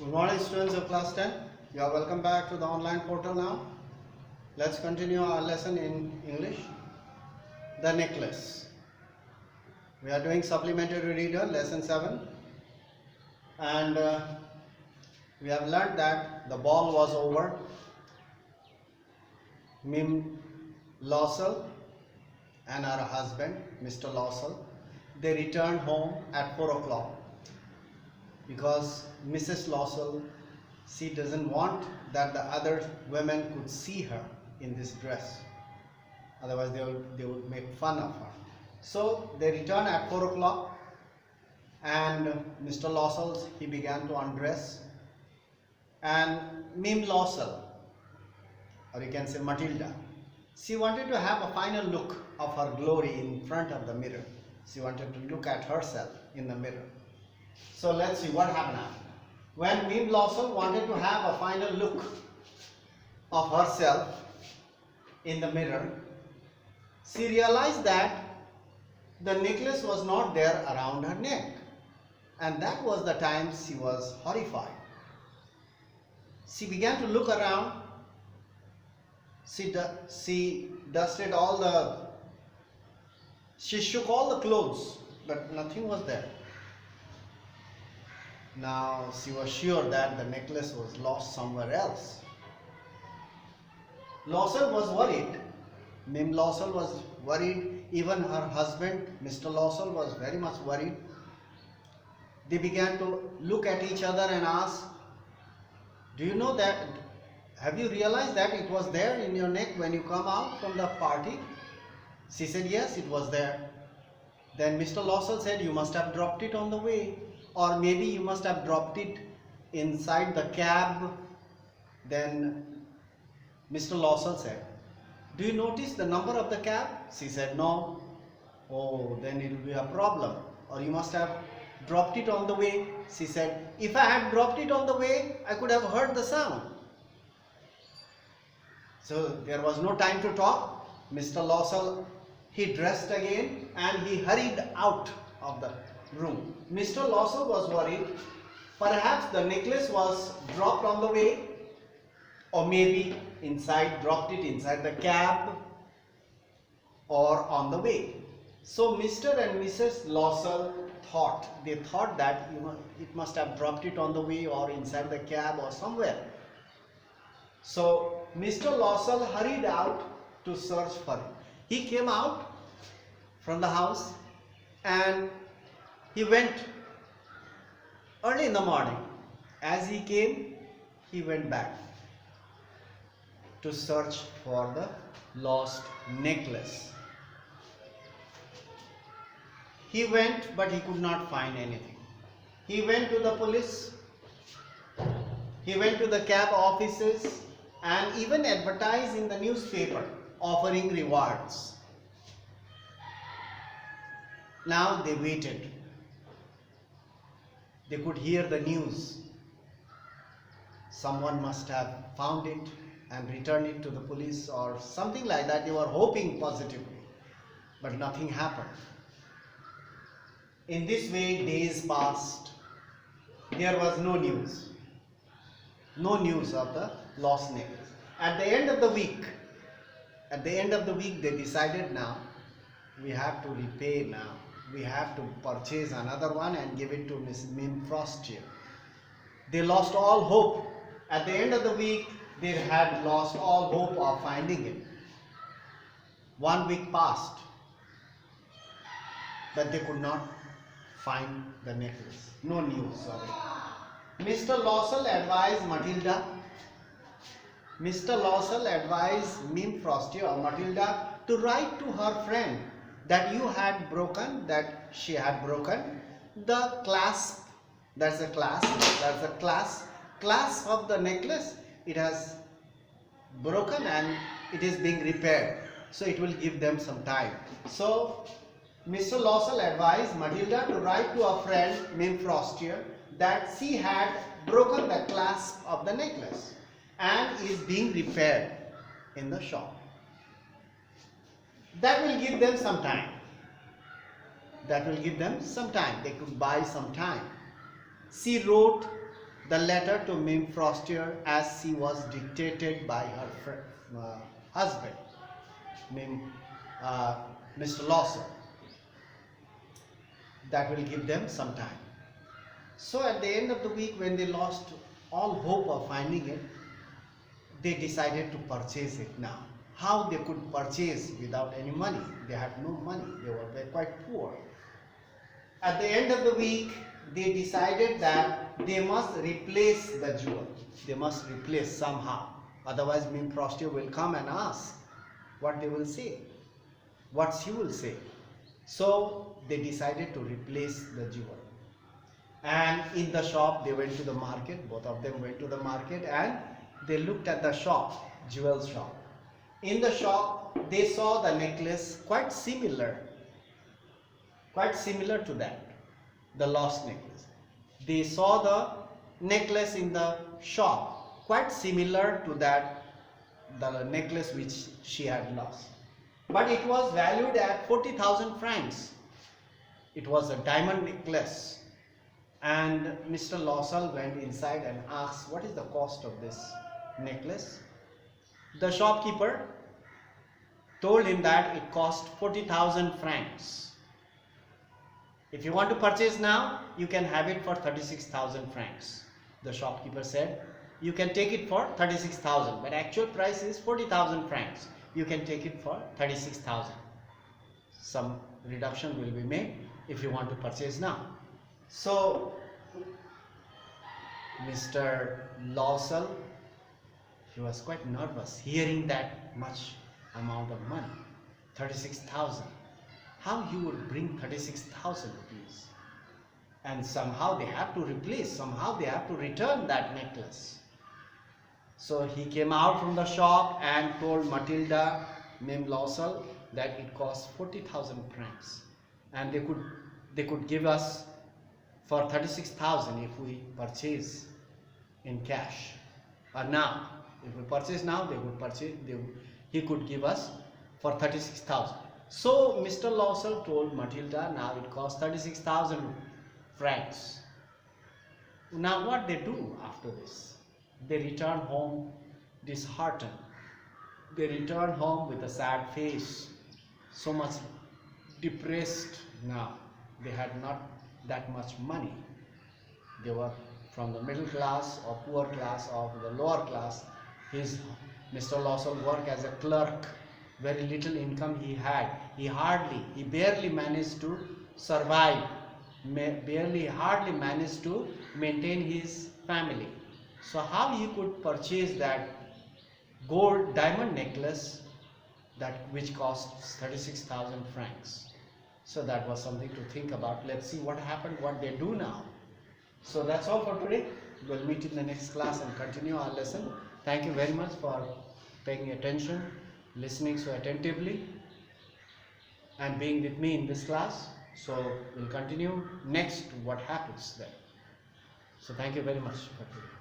Good morning, students of class 10. You are welcome back to the online portal now. Let's continue our lesson in English. The necklace. We are doing supplementary reader lesson 7, and we have learned that the ball was over. Mim Lawsell and her husband, Mr. Lawsell, they returned home at 4 o'clock because Mrs. Lawsell, she doesn't want that the other women could see her in this dress. Otherwise they would make fun of her. So they returned at 4 o'clock, and Mr. Lawsell, he began to undress, and Mim Lawsell, or you can say Matilda, she wanted to have a final look of her glory in front of the mirror. She wanted to look at herself in the mirror. So let's see what happened after. When Mim Lawsell wanted to have a final look of herself in the mirror, she realized that the necklace was not there around her neck, and that was the time she was horrified. She began to look around. She dusted she shook all the clothes, but nothing was there. Now she was sure that the necklace was lost somewhere else. Lawsell was worried. Mim Lawsell was worried. Even her husband, Mr. Lawsell, was very much worried. They began to look at each other and ask, "Do you know that? Have you realized that it was there in your neck when you come out from the party?" She said, "Yes, it was there." Then Mr. Lawsell said, "You must have dropped it on the way, or maybe you must have dropped it inside the cab." Then Mr. Lawsell said, "Do you notice the number of the cab?" She said, "No." "Oh, then it will be a problem. Or you must have dropped it on the way." She said, "If I had dropped it on the way, I could have heard the sound." So there was no time to talk. Mr. Lawsell, he dressed again and he hurried out of the room. Mr. Lawsell was worried. Perhaps the necklace was dropped on the way, or maybe dropped it inside the cab or on the way. So Mr. and Mrs. Lawsell thought that it must have dropped it on the way or inside the cab or somewhere. So Mr. Lawsell hurried out to search for it. He came out from the house and he went early in the morning. As he came, he went back to search for the lost necklace. He went, but he could not find anything. He went to the police, he went to the cab offices, and even advertised in the newspaper offering rewards. Now they waited. They could hear the news. Someone must have found it and returned it to the police or something like that. They were hoping positively, but nothing happened. In this way, days passed. There was no news. No news of the lost necklace. At the end of the week, they decided, now we have to repay now. We have to purchase another one and give it to Miss Mim Frostier. They lost all hope. At the end of the week, they had lost all hope of finding it. 1 week passed, but they could not find the necklace. No news of it. Mr. Lawsell advised Matilda. Mr. Lawsell advised Mim Frostier or Matilda to write to her friend that she had broken the clasp. That's the clasp of the necklace. It has broken and it is being repaired. So it will give them some time. So Mr. Lawsell advised Matilda to write to a friend, Mim Frostier, that she had broken the clasp of the necklace and is being repaired in the shop. That will give them some time. They could buy some time. She wrote the letter to Mim Frostier as she was dictated by her husband, uh, Mr. Lawson. That will give them some time. So at the end of the week, when they lost all hope of finding it, they decided to purchase it now. How they could purchase without any money? They had no money. They were quite poor. At the end of the week, they decided that they must replace the jewel. They must replace somehow. Otherwise, Mim Frostier will come and ask what they will say, what she will say. So they decided to replace the jewel. And in the shop, they went to the market. Both of them went to the market and they looked at the shop, jewel shop. In the shop, they saw the necklace quite similar to that, the lost necklace. They saw the necklace in the shop quite similar to that, the necklace which she had lost. But it was valued at 40,000 francs. It was a diamond necklace. And Mr. Lawson went inside and asked, what is the cost of this necklace? The shopkeeper told him that it cost 40,000 francs. If you want to purchase now, you can have it for 36,000 francs. The shopkeeper said, you can take it for 36,000, but actual price is 40,000 francs. You can take it for 36,000. Some reduction will be made if you want to purchase now. So Mr. Lawson, he was quite nervous hearing that much amount of money, 36,000. How he would bring 36,000 rupees? And somehow they have to replace, somehow they have to return that necklace. So he came out from the shop and told Matilda, Mim Lawson, that it cost 40,000 francs. And they could give us for 36,000 if we purchase in cash. Or now, if we purchase now, he could give us for 36,000. So Mr. Lawson told Matilda, now it costs 36,000 francs. Now what they do after this? They return home disheartened. They return home with a sad face, so much depressed now. They had not that much money. They were from the middle class or poor class or the lower class. Mr. Lawson worked as a clerk. Very little income he had. He barely managed to survive, hardly managed to maintain his family. So how he could purchase that gold diamond necklace which cost 36,000 francs? So that was something to think about. Let's see what happened, what they do now. So that's all for today. We'll meet in the next class and continue our lesson. Thank you very much for paying attention, listening so attentively, and being with me in this class. So we'll continue next what happens there. So thank you very much for today.